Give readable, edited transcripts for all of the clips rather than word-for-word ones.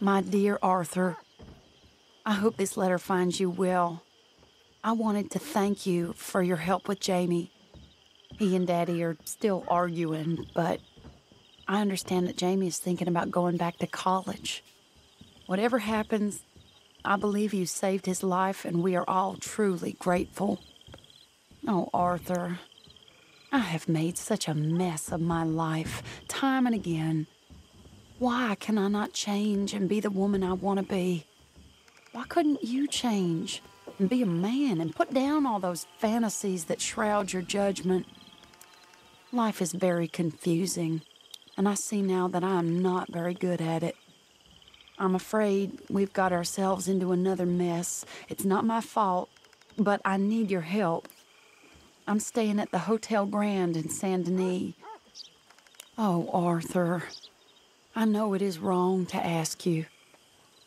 My dear Arthur, I hope this letter finds you well. I wanted to thank you for your help with Jamie. He and Daddy are still arguing, but I understand that Jamie is thinking about going back to college. Whatever happens, I believe you saved his life, and we are all truly grateful. Oh, Arthur, I have made such a mess of my life, time and again. Why can I not change and be the woman I want to be? Why couldn't you change and be a man and put down all those fantasies that shroud your judgment? Life is very confusing, and I see now that I am not very good at it. I'm afraid we've got ourselves into another mess. It's not my fault, but I need your help. I'm staying at the Hotel Grand in Saint Denis. Oh, Arthur, I know it is wrong to ask you,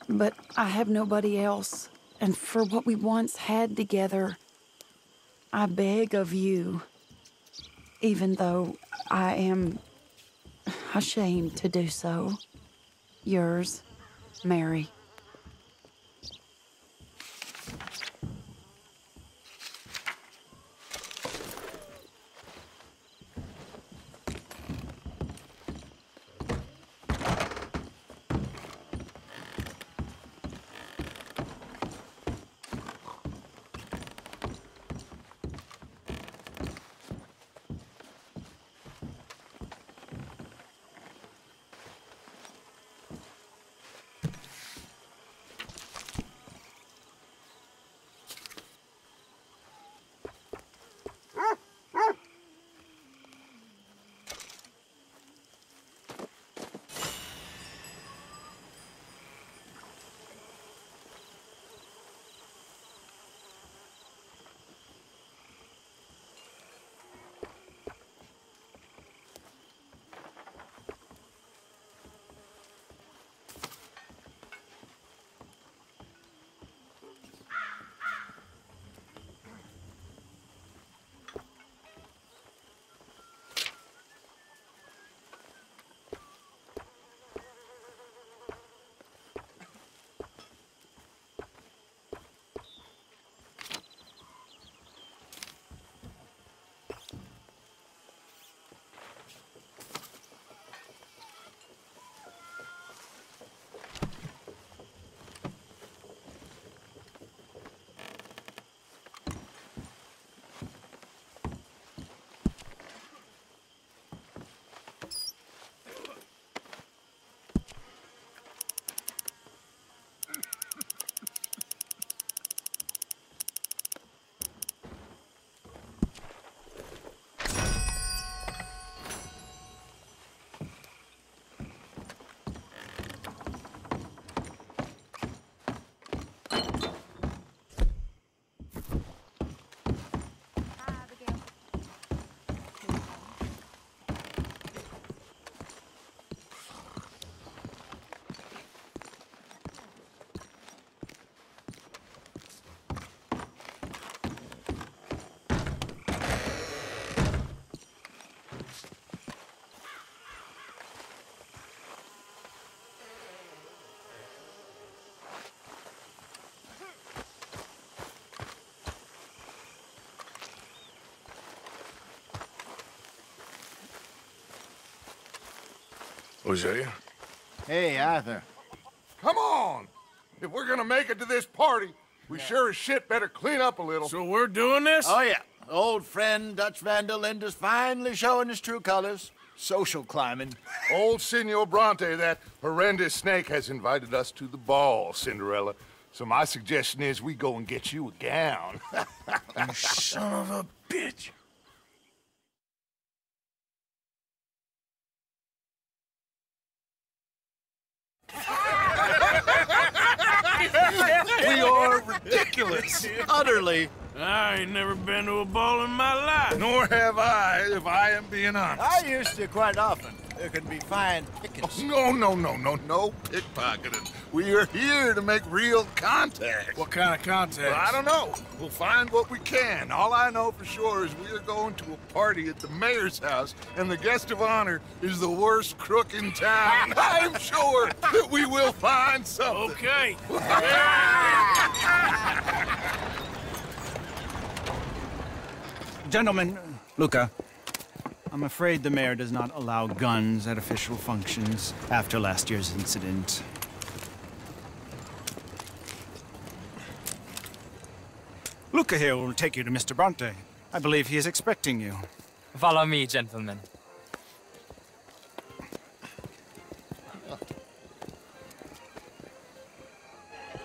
but I have nobody else, and for what we once had together, I beg of you, even though I am ashamed to do so. Yours, Mary. Hosea? Hey, Arthur. Come on! If we're gonna make it to this party, we sure as shit better clean up a little. So we're doing this? Oh, yeah. Old friend Dutch Van der Linde is finally showing his true colors. Social climbing. Old Senor Bronte, that horrendous snake, has invited us to the ball, Cinderella. So my suggestion is we go and get you a gown. You son of a bitch. We are ridiculous. Utterly. I ain't never been to a ball in my life. Nor have I, if I am being honest. I used to quite often. There can be fine pickings. No pickpocketing. We are here to make real contact. What kind of contact? Well, I don't know. We'll find what we can. All I know for sure is we are going to a party at the mayor's house, and the guest of honor is the worst crook in town. I'm sure that we will find something. Okay. Gentlemen, Luca, I'm afraid the mayor does not allow guns at official functions after last year's incident. Luca here will take you to Mr. Bronte. I believe he is expecting you. Follow me, gentlemen.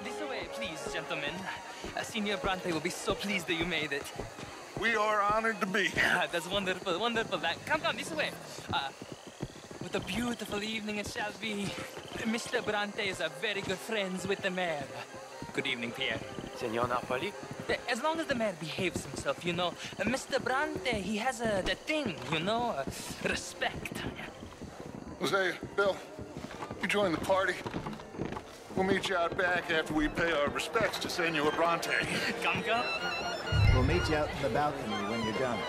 This way, please, gentlemen. Senior Bronte will be so pleased that you made it. We are honored to be here. That's wonderful, wonderful. Come this way. What a beautiful evening it shall be. Mr. Bronte is a very good friends with the mayor. Good evening, Pierre. Senor Napoli? As long as the mayor behaves himself, you know. Mr. Bronte, he has the thing, you know, respect. Hosea, Bill, you join the party. We'll meet you out back after we pay our respects to Senor Bronte. Come. We'll meet you out in the balcony when you're done.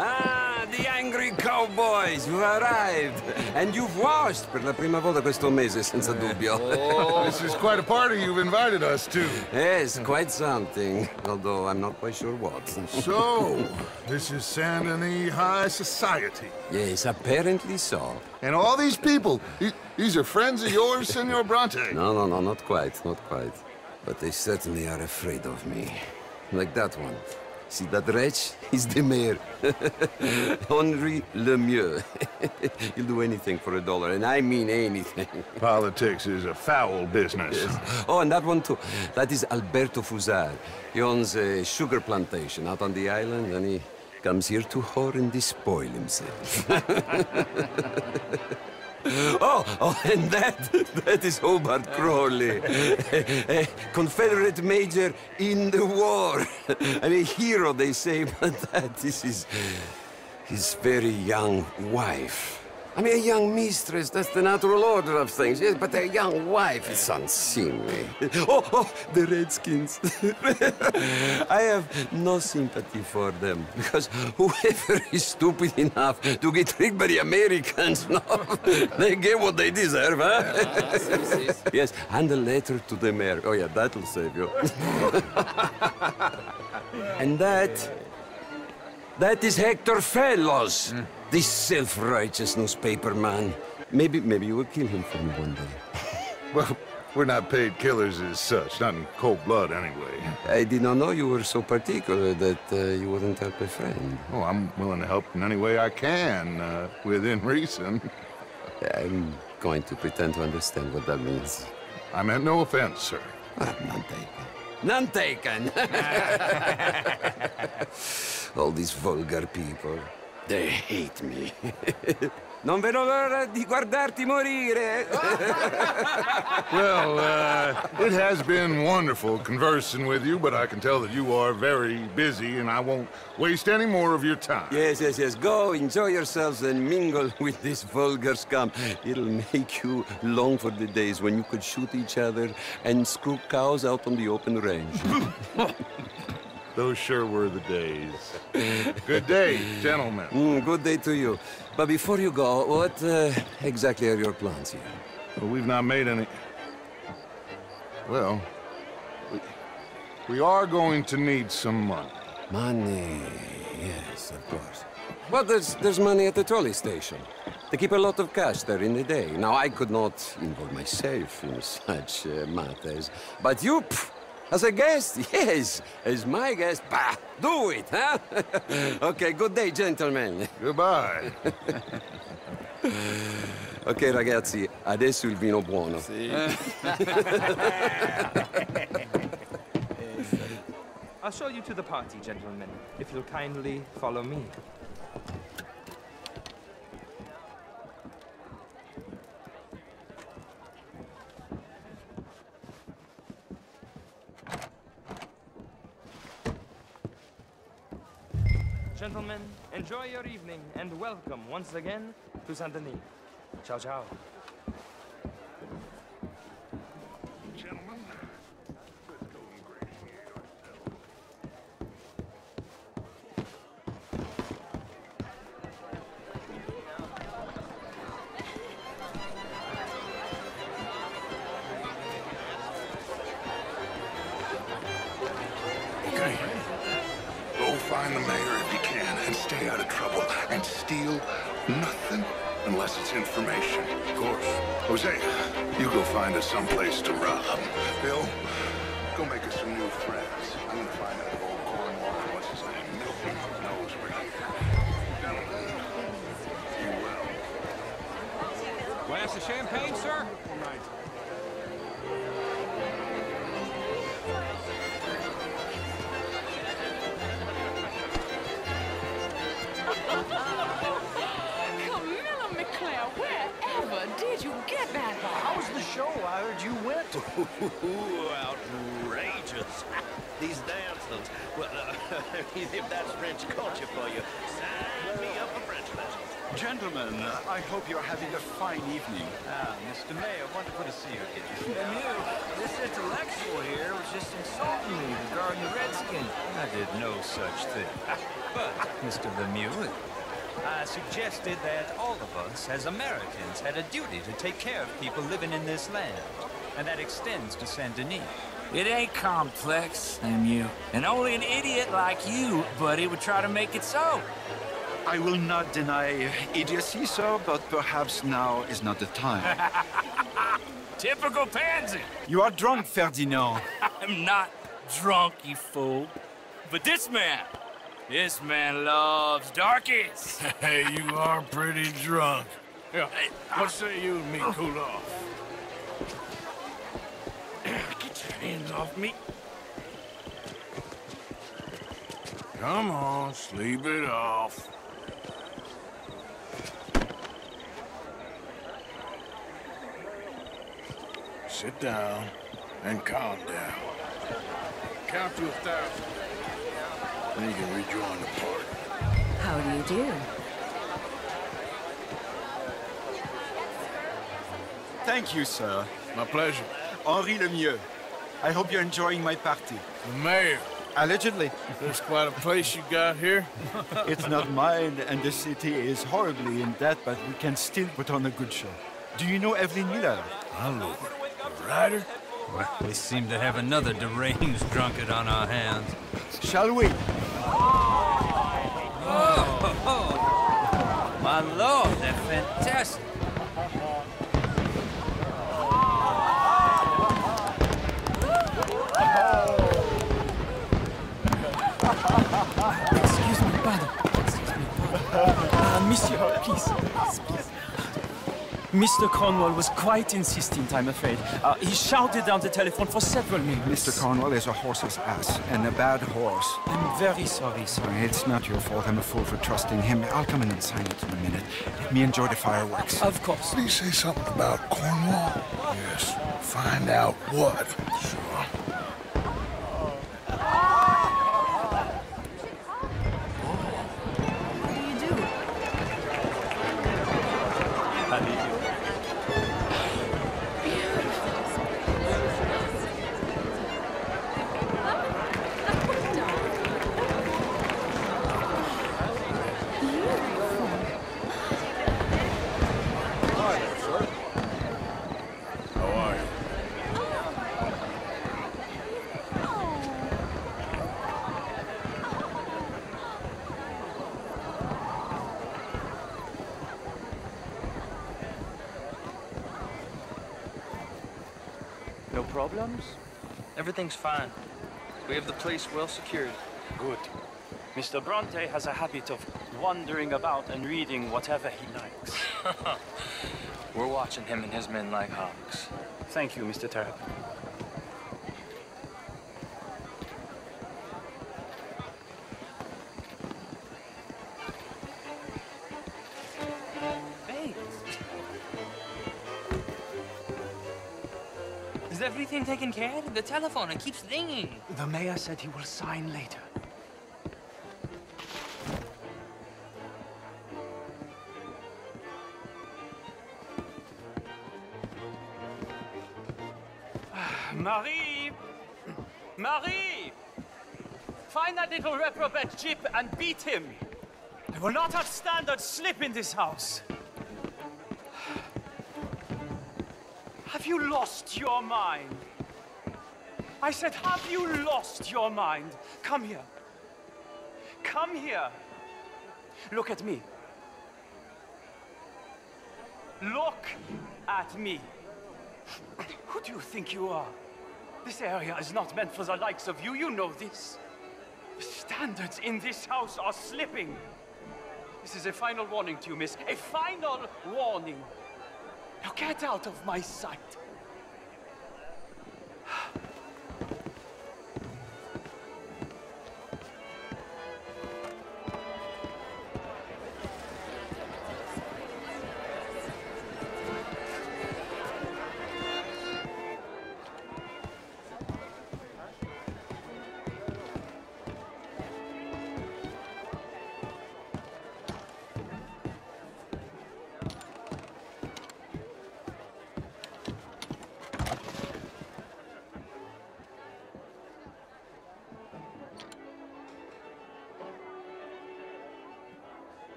Ah, the angry cowboys, you arrived. And you've washed per la prima volta questo mese, senza dubbio. Oh, this is quite a party you've invited us to. Yes, quite something. Although I'm not quite sure what. So, this is Saint Denis High Society. Yes, apparently so. And all these people, these are friends of yours, Senor Bronte? No, not quite, not quite. But they certainly are afraid of me. Like that one. See that wretch? He's the mayor. Henri Lemieux. He'll do anything for $1, and I mean anything. Politics is a foul business. Yes. Oh, and that one too. That is Alberto Fusar. He owns a sugar plantation out on the island, and he comes here to whore and despoil himself. Oh, and that is Hobart Crawley, a Confederate major in the war. I mean, a hero, they say, but that is his very young wife. I mean, a young mistress, that's the natural order of things, yes, but a young wife is unseemly. Oh, the Redskins. I have no sympathy for them, because whoever is stupid enough to get tricked by the Americans, no, they get what they deserve, huh? Yes, and a letter to the mayor. Oh, yeah, that'll save you. And that is Hector Fellows. This self-righteous newspaper man. Maybe you will kill him for me one day. Well, we're not paid killers as such, not in cold blood anyway. I did not know you were so particular that you wouldn't help a friend. Oh, I'm willing to help in any way I can, within reason. I'm going to pretend to understand what that means. I meant no offense, sir. None taken. None taken! All these vulgar people. They hate me. Non vedo l'ora di guardarti morire. Well, it has been wonderful conversing with you, but I can tell that you are very busy, and I won't waste any more of your time. Yes. Go, enjoy yourselves, and mingle with this vulgar scum. It'll make you long for the days when you could shoot each other and screw cows out on the open range. Those sure were the days. Good day, gentlemen. Good day to you. But before you go, what exactly are your plans here? Well, we've not made any... Well, we are going to need some money. Money, yes, of course. Well, there's money at the trolley station. They keep a lot of cash there in the day. Now, I could not involve myself in such matters. But you, As a guest? Yes. As my guest? Bah, do it, huh? Okay, good day, gentlemen. Goodbye. Ok, ragazzi, adesso il vino buono. Sì. I'll show you to the party, gentlemen, if you'll kindly follow me. Gentlemen, enjoy your evening and welcome once again to Saint-Denis. Ciao, ciao. Gentlemen, let's go ingratiate ourselves. Okay. Go find the mayor if you can and stay out of trouble and steal nothing unless it's information. Of course. Jose, you go find us someplace to rob. Bill, go make us some new friends. I'm gonna find out if old Cornwall, what's his name, Milton, knows we're here. Gentlemen, you will. Glass of champagne, sir? Right. Camilla McClare, wherever did you get that from? How was the show? I heard you went. Outrageous. These dancers. Well, if that's French culture for you, sign me up for French lessons. Gentlemen, I hope you're having a fine evening. Ah, Mr. Mayor, wonderful to see you again. Lemieux, this intellectual here was just insulting me regarding the Redskins. I did no such thing. But, Mr. Lemieux, I suggested that all of us, as Americans, had a duty to take care of people living in this land. And that extends to Saint-Denis. It ain't complex, Lemieux. And only an idiot like you, buddy, would try to make it so. I will not deny idiocy, sir, but perhaps now is not the time. Typical pansy. You are drunk, Ferdinand. I'm not drunk, you fool. But this man loves darkies. Hey, you are pretty drunk. Yeah, what say you and me cool off? Get your hands off me. Come on, sleep it off. Sit down and calm down. Count to 1,000. Then you can rejoin the party. How do you do? Thank you, sir. My pleasure. Henri Lemieux. I hope you're enjoying my party. The mayor. Allegedly. There's quite a place you got here. It's not mine, and the city is horribly in debt, but we can still put on a good show. Do you know Evelyn Miller? My lord. The writer? Well, we seem to have another deranged drunkard on our hands. Shall we? Oh, my lord, they're fantastic. Excuse me, pardon. Monsieur, please. Mr. Cornwall was quite insistent, I'm afraid. He shouted down the telephone for several minutes. Mr. Cornwall is a horse's ass, and a bad horse. I'm very sorry, sir. It's not your fault. I'm a fool for trusting him. I'll come in and sign it in a minute. Let me enjoy the fireworks. Of course. Did he say something about Cornwall? Yes. Find out what. Sure. What do you do? How do you do? How are you? No problems? Everything's fine. We have the place well secured. Good. Mr. Bronte has a habit of wandering about and reading whatever he likes. We're watching him and his men like hawks. Thank you, Mr. Terrapin. Is everything taken care of? The telephone, it keeps ringing. The mayor said he will sign later. Marie! Marie! Find that little reprobate Chip and beat him. I will not have standard slip in this house. Have you lost your mind? I said, have you lost your mind? Come here. Come here. Look at me. Look at me. Who do you think you are? This area is not meant for the likes of you. You know this. The standards in this house are slipping. This is a final warning to you, miss. A final warning. Now get out of my sight.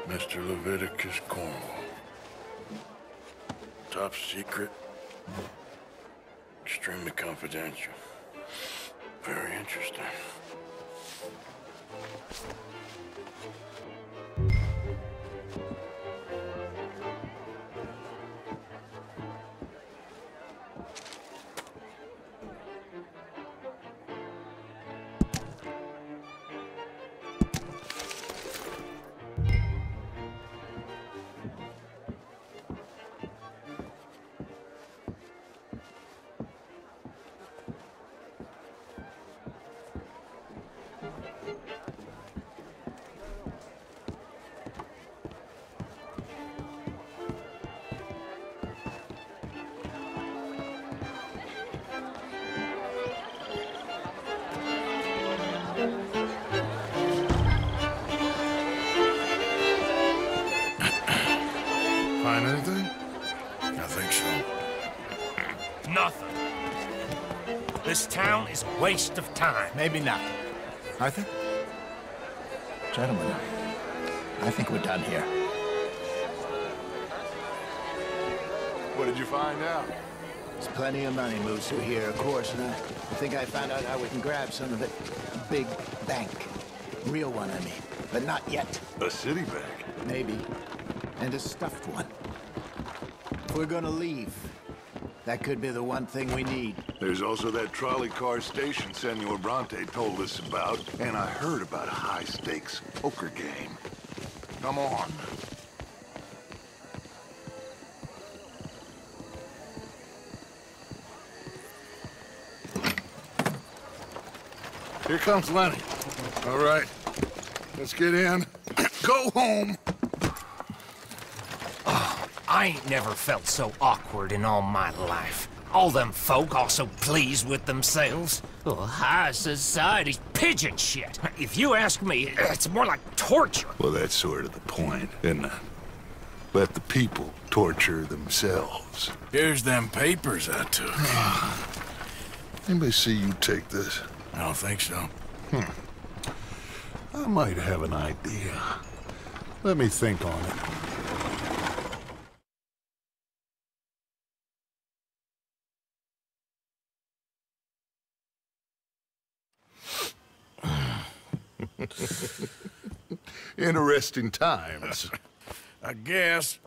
Mr. Leviticus Cornwall. Top secret. Extremely confidential. Very interesting. Find anything? I think so. Nothing. This town is a waste of time. Maybe not. Arthur? Gentlemen, I think we're done here. What did you find out? There's plenty of money moves through here, of course, and I think I found out how we can grab some of it. A big bank. Real one, I mean. But not yet. A city bank? Maybe. And a stuffed one. If we're gonna leave, that could be the one thing we need. There's also that trolley car station Senor Bronte told us about, and I heard about a high-stakes poker game. Come on. Here comes Lenny. All right, let's get in. Go home. I ain't never felt so awkward in all my life. All them folk all so pleased with themselves. Oh, high society's pigeon shit. If you ask me, it's more like torture. Well, that's sort of the point, isn't it? Let the people torture themselves. Here's them papers I took. Anybody see you take this? I don't think so. I might have an idea. Let me think on it. Interesting times. I guess.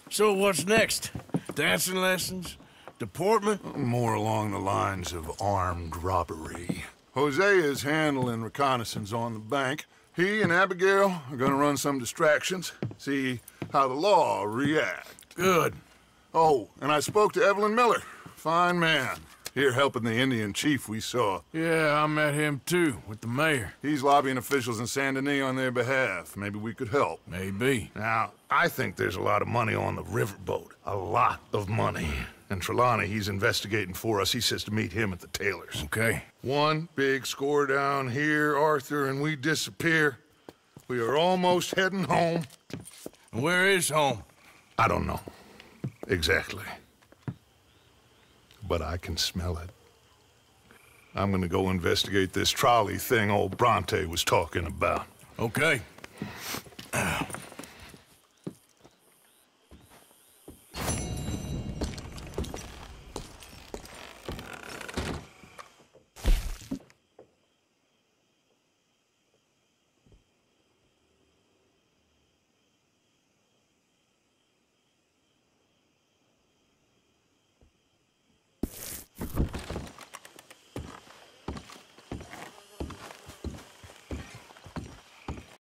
So what's next? Dancing lessons? Deportment? More along the lines of armed robbery. Hosea is handling reconnaissance on the bank. He and Abigail are gonna run some distractions, see how the law react. Good. Oh, and I spoke to Evelyn Miller. Fine man. Here helping the Indian chief we saw. Yeah, I met him too, with the mayor. He's lobbying officials in Saint Denis on their behalf. Maybe we could help. Maybe. Now, I think there's a lot of money on the riverboat. A lot of money. And Trelawney, he's investigating for us. He says to meet him at the Taylor's. Okay. One big score down here, Arthur, and we disappear. We are almost heading home. Where is home? I don't know. Exactly. But I can smell it. I'm gonna go investigate this trolley thing old Bronte was talking about. Okay.